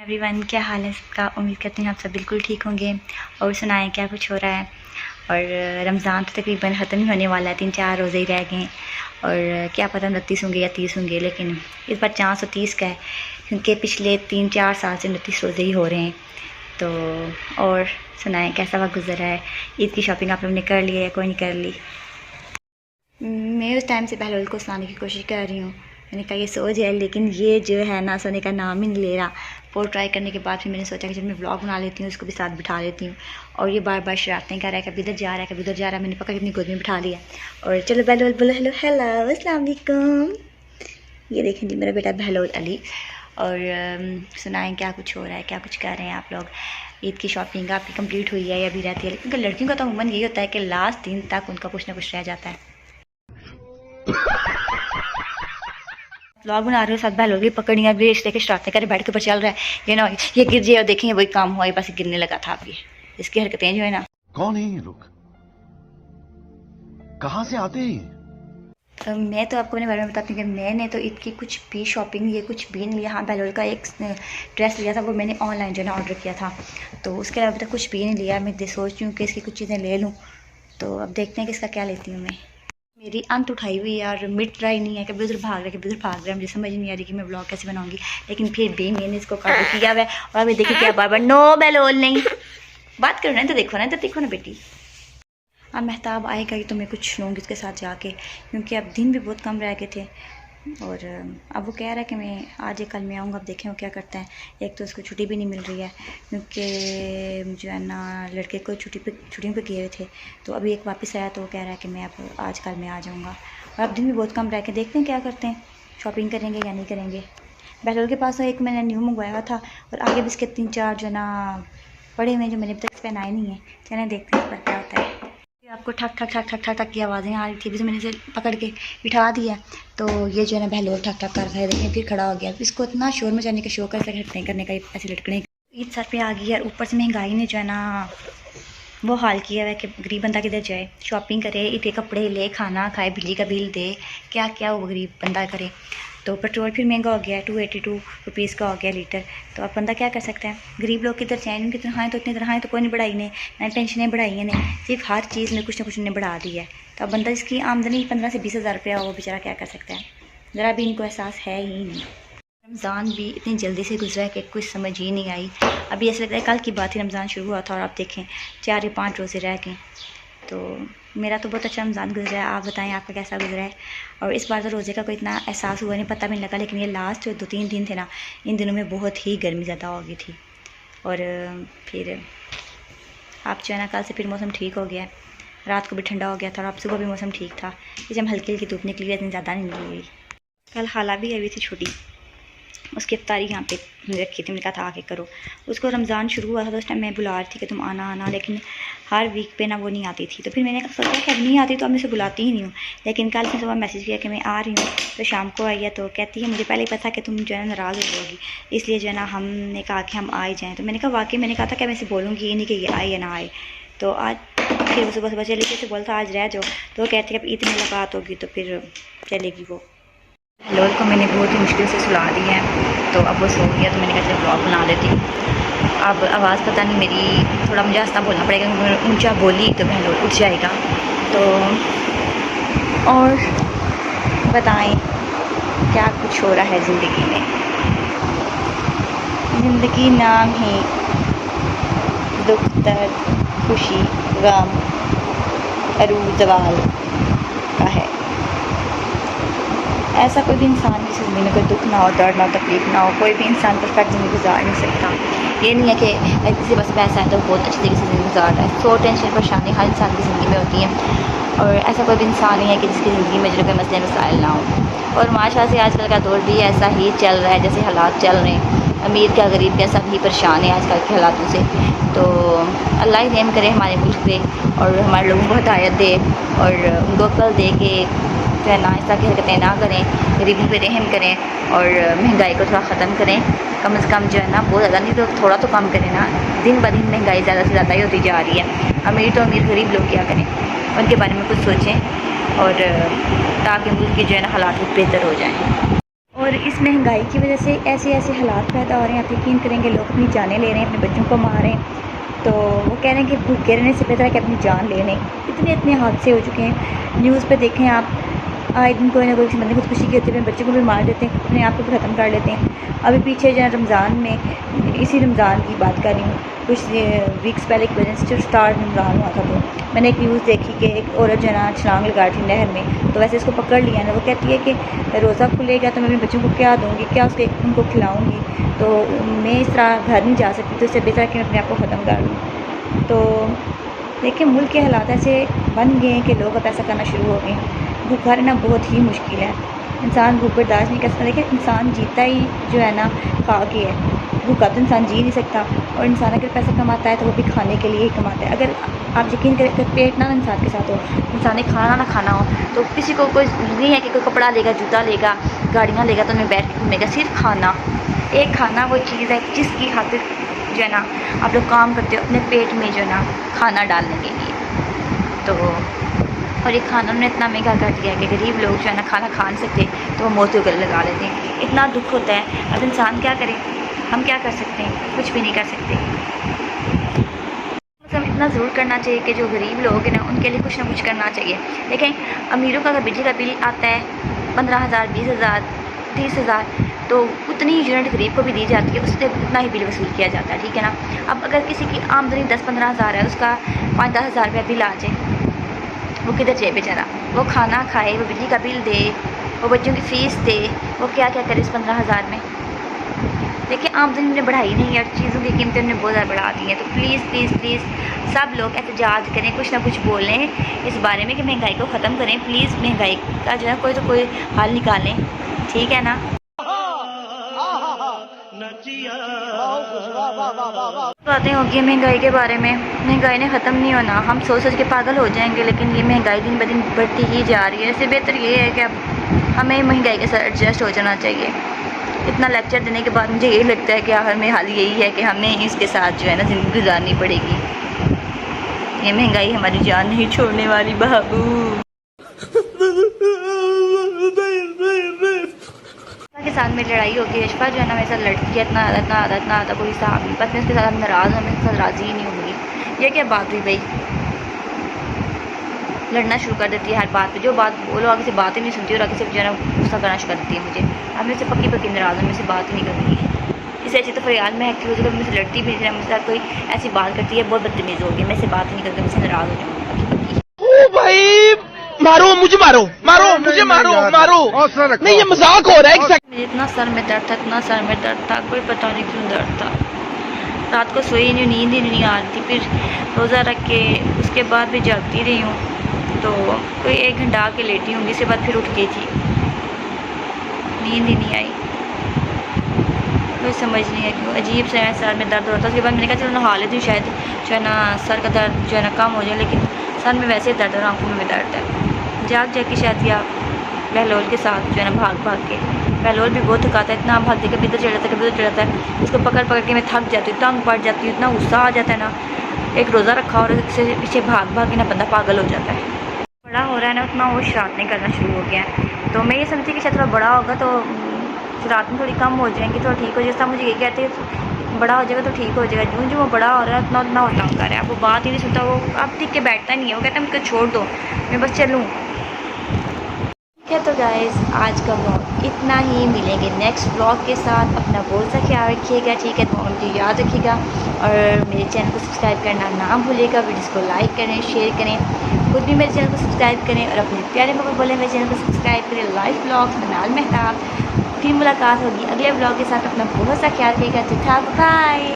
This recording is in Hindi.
एवरीवन, क्या हाल है सबका। उम्मीद करती हूँ आप सब बिल्कुल ठीक होंगे। और सुनाएं क्या कुछ हो रहा है। और रमज़ान तो तकरीबन ख़त्म ही होने वाला है, 3-4 रोज़े ही रह गए। और क्या पता 29 होंगे या 30 होंगे, लेकिन इस बार चांस तो 30 का है, क्योंकि पिछले 3-4 साल से 29 रोज़े ही हो रहे हैं। तो और सुनाएं कैसा वक्त गुजरा है। ईद की शॉपिंग आप लोगों ने कर ली है या कोई नहीं कर ली। मैं उस टाइम से बहलोल को सुनाने की कोशिश कर रही हूँ। मैंने कहा ये सो जाए, लेकिन ये जो है ना सोने का नाम ही नहीं ले रहा। और ट्राई करने के बाद फिर मैंने सोचा कि जब मैं व्लॉग बना लेती हूँ उसको भी साथ बिठा लेती हूँ। और ये बार बार शरारतें कर रहा है, कभी इधर जा रहा है कभी उधर जा रहा है। मैंने पकड़ के अपनी गोद में बिठा लिया। और चलो बहलोल बोलो हेलो हेलो अस्सलाम वालेकुम। ये देखें जी मेरा बेटा बहलोल अली। और सुनाएं क्या कुछ हो रहा है, क्या कुछ कर रहे हैं आप लोग। ईद की शॉपिंग आपकी कंप्लीट हुई है या अभी रहती है। लेकिन लड़कियों का तो अमूमन यही होता है कि लास्ट दिन तक उनका कुछ ना कुछ रह जाता है। व्लॉग बना रही हो, साथ बहलोल की पकड़ियाँ भी इस लेके शरारतें करे बैठ के ऊपर चल रहा है। ये ना ये गिर जाए और देखेंगे वही काम हुआ, बस गिरने लगा था। अभी इसकी हरकतें जो है ना। कौन है ये लोग, कहाँ से आते हैं? तो मैं तो आपको अपने बारे में बताती हूँ कि मैंने तो ईद की कुछ भी शॉपिंग ये कुछ भी नहीं लिया। हाँ, बहलोल का एक ड्रेस लिया था, वो मैंने ऑनलाइन जो है ना ऑर्डर किया था। तो उसके अलावा अभी तक कुछ भी नहीं लिया। मैं सोच रही हूँ कि इसकी कुछ चीज़ें ले लूँ। तो अब देखते हैं कि इसका क्या लेती हूँ मैं। मेरी अंत उठाई हुई है और मिट रहा ही नहीं है, कभी उधर भाग रहा है कभी उधर भाग रहा है। मुझे समझ नहीं आ रही कि मैं ब्लॉग कैसे बनाऊंगी। लेकिन फिर भी मैंने इसको काबू किया हुआ है। और अभी देखिए क्या बार बार नो बहलोल नहीं बात करो ना, तो देखो ना बेटी। अब मेहताब आएगा ही तो मैं कुछ लूँगी उसके साथ जाके, क्योंकि अब दिन भी बहुत कम रह गए थे। और अब वो कह रहा है कि मैं आज या कल में आऊँगा। अब देखें वो क्या करता है। एक तो उसको छुट्टी भी नहीं मिल रही है, क्योंकि जो है ना लड़के को छुट्टियों पे गए हुए थे। तो अभी एक वापस आया तो वो कह रहा है कि मैं अब आज कल में आ जाऊँगा। और अब दिन भी बहुत कम रह के, देखते हैं क्या करते हैं, शॉपिंग करेंगे या नहीं करेंगे। बहलोल के पास एक मैंने न्यू मंगवाया हुआ था, और आगे भी इसके 3-4 जो ना पड़े हुए हैं जो मैंने अभी तक पहनाए नहीं है। चलें देखते हैं इस पर क्या होता है। आपको ठक ठक ठक ठक ठक ठक की आवाज़ें आ रही थी, अभी से मैंने इसे पकड़ के बिठा दिया। तो ये जो है ना बहलोल ठक ठक कर रहा है, देखें फिर खड़ा हो गया। इसको इतना शोर मचाने का शौक है, ऐसे करने का, ऐसे लटकने। ईद सर पे आ गई है, ऊपर से महंगाई ने जो है ना वो हाल किया है कि गरीब बंदा किधर जाए, शॉपिंग करे, ईद के कपड़े ले, खाना खाए, बिजली का बिल दे, क्या क्या वो गरीब बंदा करे। तो पेट्रोल फिर महंगा हो गया है, 282 रुपीज़ का हो गया लीटर। तो अब बंदा क्या कर सकता है। गरीब लोग किधर जाएँ, उनकी तनख्वाहें तो इतनी तनख्वाहें तो कोई नहीं बढ़ाई ने, ना पेंशनें बढ़ाई हैं ने, सिर्फ हर चीज़ में कुछ ना कुछ ने बढ़ा दी है। तो अब बंदा जिसकी आमदनी 15 से 20 हज़ार रुपया, वो बेचारा क्या कर सकता है। ज़रा भी इनको एहसास है ही नहीं। रमज़ान भी इतनी जल्दी से गुजरा है कि कुछ समझ ही नहीं आई। अभी ऐसा लगता है कल की बात ही रमज़ान शुरू हुआ था और आप देखें 4 या 5 रोज़े रह गए। तो मेरा तो बहुत अच्छा रमज़ान गुजरा है। आप बताएं आपका कैसा गुजरा है। और इस बार तो रोज़े का कोई इतना एहसास हुआ नहीं, पता भी नहीं लगा। लेकिन ये लास्ट 2-3 दिन थे ना, इन दिनों में बहुत ही गर्मी ज़्यादा हो गई थी। और फिर आप जो है ना कल से फिर मौसम ठीक हो गया है, रात को भी ठंडा हो गया था और अब सुबह भी मौसम ठीक था। जब हल्की हल्की धूप निकली है, इतनी ज़्यादा नहीं निकली। कल खाला भी आई हुई थी छोटी, उसकी इफ्तारी यहाँ पे रखी थी, मैंने कहा था आके करो। उसको रमज़ान शुरू हुआ था तो उस टाइम मैं बुला रही थी कि तुम आना आना, लेकिन हर वीक पे ना वो नहीं आती थी। तो फिर मैंने सोचा कि अब नहीं आती तो अब मैं उसे बुलाती ही नहीं हूँ। लेकिन कल से सुबह मैसेज किया कि मैं आ रही हूँ, तो शाम को आई है तो कहती है मुझे पहले ही पता कि तुम जो है नाराज़ हो जाओगी, इसलिए जो है ना हमने कहा कि हम आ ही जाएँ। तो मैंने कहा वाकई, मैंने कहा था कि मैं इसे बोलूँगी ये नहीं कि ये आए या ना आए। तो आज फिर वो सुबह चली गई, से बोलता आज रह जाओ। तो वो कहती है अब ईद मुलाकात होगी तो फिर चलेगी वो। लोल को मैंने बहुत ही मुश्किल से सुला दी है, तो अब वो सो गया। तो मैंने कहा चलो ब्लॉग बना लेती हूँ। अब आवाज़ पता नहीं मेरी, थोड़ा मुझे आस्ता बोलना पड़ेगा, क्योंकि ऊंचा बोली तो बहलोल उठ जाएगा। तो और बताएं क्या कुछ हो रहा है ज़िंदगी में। ज़िंदगी नाम ही दुख दर्द खुशी गम अरूज जवाल का है। ऐसा कोई भी इंसान जिस ज़िंदगी में कोई दुख ना हो, दर्द ना हो, तकलीफ ना हो। कोई भी इंसान परफेक्ट ज़िंदगी गुजार नहीं सकता। ये नहीं है कि किसी बस पैसा है तो बहुत अच्छी तरीके से ज़िंदगी गुजार रहा है। 100 टेंशन परेशानी हर इंसान की ज़िंदगी में होती है, और ऐसा कोई भी इंसान नहीं है कि जिसकी ज़िंदगी में जो कोई मसले मसाइल ना हो। और माशा से आजकल का दौर भी ऐसा ही चल रहा है जैसे हालात चल रहे हैं। अमीर क्या गरीब क्या सब ही परेशान है आजकल के हालातों से। तो अल्लाह ही रहम करे हमारे मुल्क पे, और हमारे लोगों को हिदायत दे, और उनको अक्ल दे के जो है ना इस तरह की हरकतें ना करें, गरीबी पे रहम करें, और महंगाई को थोड़ा ख़त्म करें। कम से कम जो है ना बहुत ज़्यादा नहीं तो थोड़ा तो कम करें ना। दिन ब दिन महंगाई ज़्यादा से ज़्यादा ही होती जा रही है। अमीर तो अमीर, गरीब लोग क्या करें, उनके बारे में कुछ सोचें, और ताकि मुल्क की जो है ना हालात बेहतर हो जाएँ। और इस महंगाई की वजह से ऐसे ऐसे हालात पैदा हो रहे हैं, आप यकीन करेंगे लोग अपनी जानें ले रहे हैं, अपने बच्चों को मार रहे हैं। तो वो कह रहे हैं कि भूखे रहने से बेहतर है कि अपनी जान ले लें। इतने इतने हादसे हो चुके हैं, न्यूज़ पे देखें आप, आए दिन कोई ना कोई बंदे खुदकुशी की होती है, बच्चों को भी मार देते हैं, अपने आप को भी ख़त्म कर लेते हैं। अभी पीछे जो रमज़ान में, इसी रमज़ान की बात कर रही हूँ, कुछ वीक्स पहले की वजह से स्टार्ट रमज़ान हुआ था, तो मैंने एक न्यूज़ देखी कि एक औरत जो है ना छलांग लगा थी नहर में, तो वैसे इसको पकड़ लिया ना, वो कहती है कि रोज़ा खुलेगा तो मैं अपने बच्चों को क्या दूँगी, क्या उसके उनको खिलाऊँगी, तो मैं इस तरह घर नहीं जा सकती, तो इससे बेहतर कि मैं अपने आप को ख़त्म कर लूँ। तो देखिए मुल्क के हालात ऐसे बन गए हैं कि लोग अब ऐसा करना शुरू हो गए हैं। भूखा रहना बहुत ही मुश्किल है, इंसान भूख बर्दाश्त नहीं कर सकता। देखिए इंसान जीता ही जो है ना खा के है, भूखा तो इंसान जी नहीं सकता। और इंसान अगर पैसा कमाता है तो वो भी खाने के लिए ही कमाता है। अगर आप यकीन करें, अगर पेट ना इंसान के साथ हो, इंसान ने खाना ना खाना हो, तो किसी को कोई नहीं है कि कोई कपड़ा लेगा, जूता लेगा, गाड़ियाँ लेगा तो उनमें बैठ के घूमेगा। सिर्फ खाना, एक खाना वो चीज़ है जिसकी खातिर जो है ना आप लोग काम करते हो अपने पेट में जो है ना खाना डालने के लिए। तो और ये खाना उन्होंने इतना महंगा कर दिया है कि गरीब लोग जो है ना खाना खा नहीं सकते, तो वो मौत को गले लगा लेते हैं। इतना दुख होता है। अब इंसान क्या करे, हम क्या कर सकते हैं, कुछ भी नहीं कर सकते। मतलब इतना ज़रूर करना चाहिए कि जो गरीब लोग हैं ना उनके लिए कुछ ना कुछ करना चाहिए। देखें अमीरों का अगर बिजली का बिल आता है 15,000, 20,000, 30,000, तो उतनी यूनिट गरीब को भी दी जाती है, उससे उतना ही बिल वसूल किया जाता है, ठीक है ना। अब अगर किसी की आमदनी 10-15 हज़ार है, उसका 5-10 हज़ार रुपया बिल आ जाए, वो किधर जाए बेचारा, वो खाना खाए, वो बिजली का बिल दे, वो बच्चों की फ़ीस दे, वो क्या क्या करे इस 15 हज़ार में। देखिए आमदनी ने बढ़ाई नहीं है और चीज़ों की कीमतें उन्होंने बहुत ज़्यादा बढ़ा दी हैं। तो प्लीज़ प्लीज़ प्लीज़ सब लोग एहतजाज करें, कुछ ना कुछ बोलें इस बारे में कि महंगाई को ख़त्म करें। प्लीज़ महंगाई का जो है कोई तो कोई हल निकालें, ठीक है ना। बातें होगी महंगाई के बारे में, महंगाई ने ख़त्म नहीं होना, हम सोच सोच के पागल हो जाएंगे, लेकिन ये महंगाई दिन ब दिन बढ़ती ही जा रही है। इससे बेहतर ये है कि अब हमें महंगाई के साथ एडजस्ट हो जाना चाहिए। इतना लेक्चर देने के बाद मुझे यही लगता है कि हमें हाल यही है कि हमें इसके साथ जो है ना ज़िंदगी गुजारनी पड़ेगी। ये महंगाई हमारी जान नहीं छोड़ने वाली बाबू। के साथ मेरी लड़ाई होती है, यशफा जो है ना मेरे साथ लड़ती है इतना ज़्यादा कोई हिसाब नहीं। बस मैं उसके साथ नाराज़ हूँ, मैं उसके साथ राज़ी ही नहीं होंगी। ये क्या बात हुई भाई, लड़ना शुरू कर देती है हर बात पे। जो बात बोलो आगे से बात ही नहीं सुनती और आगे से जो है ना गुस्सा करना शुरू कर देती है मुझे। अब मैं से पक्की नाराज़ हूँ, मेरे से बात ही नहीं करूँगी। इससे अच्छी तो फरियाद में एक्टिव हो जाएगा, मुझसे लड़ती भी नहीं, मुझसे कोई ऐसी बात करती है बहुत बदतमीज़ होगी, मैं से बात ही नहीं करती, मुझसे नाराज़ हो जाऊँगी भाई। मारो मुझे, मारो मारो मुझे, मारो मारो, नहीं ये मजाक हो रहा है। मुझे इतना सर में दर्द था, इतना सर में दर्द था, कोई पता नहीं क्यों दर्द था। रात को सोई नहीं, नींद ही नहीं आ रही थी। फिर रोज़ा रख के उसके बाद भी जागती रही हूँ, तो कोई 1 घंटा आके लेटी हूँ, इसके बाद फिर उठ गई थी, नींद ही नहीं आई। कोई समझ नहीं है क्यों अजीब से सर में दर्द हो रहा था। उसके बाद मैंने कहा चलो नहा लेती हूँ, शायद जो है ना सर का दर्द जो है ना कम हो जाए, लेकिन सर में वैसे दर्द और आँखों में भी दर्द है। जाग के शायद या बहलोल के साथ जो है ना भाग के, बहलोल भी बहुत थकाता है, इतना भागती कभी इधर चढ़ जाता है कभी उधर चढ़ जाता है। उसको पकड़ के मैं थक जाती हूँ, तंग पड़ जाती हूँ, इतना गुस्सा आ जाता है ना। एक रोज़ा रखा और उससे पीछे भाग के ना बंदा पागल हो जाता है। बड़ा हो रहा है ना उतना वो शरारतें करना शुरू हो गया है। तो मैं ये समझती कि शायद थोड़ा बड़ा होगा तो शरारतें थोड़ी कम हो जाएंगी, थोड़ा ठीक हो जाएगा। मुझे ये कहते हैं बड़ा हो जाएगा तो ठीक हो जाएगा, जो वो बड़ा हो रहा है उतना वो तंग कर रहा है। वो बात ही नहीं सुनता, वो अब ठीक के बैठता नहीं है, वो कहता है मुझको छोड़ दो, मैं बस चलूँ। क्या तो गाइस आज का व्लॉग इतना ही, मिलेंगे नेक्स्ट व्लॉग के साथ। अपना बहुत सा ख्याल रखिएगा, ठीक है, तो मुझे याद रखिएगा और मेरे चैनल को सब्सक्राइब करना ना भूलिएगा। वीडियोस को लाइक करें, शेयर करें, खुद भी मेरे चैनल को सब्सक्राइब करें और अपने प्यारे को बोले मेरे चैनल को सब्सक्राइब करें। लाइव व्लॉग्स मनाल मेहताब। फिर मुलाकात होगी अगले व्लॉग के साथ। अपना बहुत सा ख्याल रखिएगा। बाय।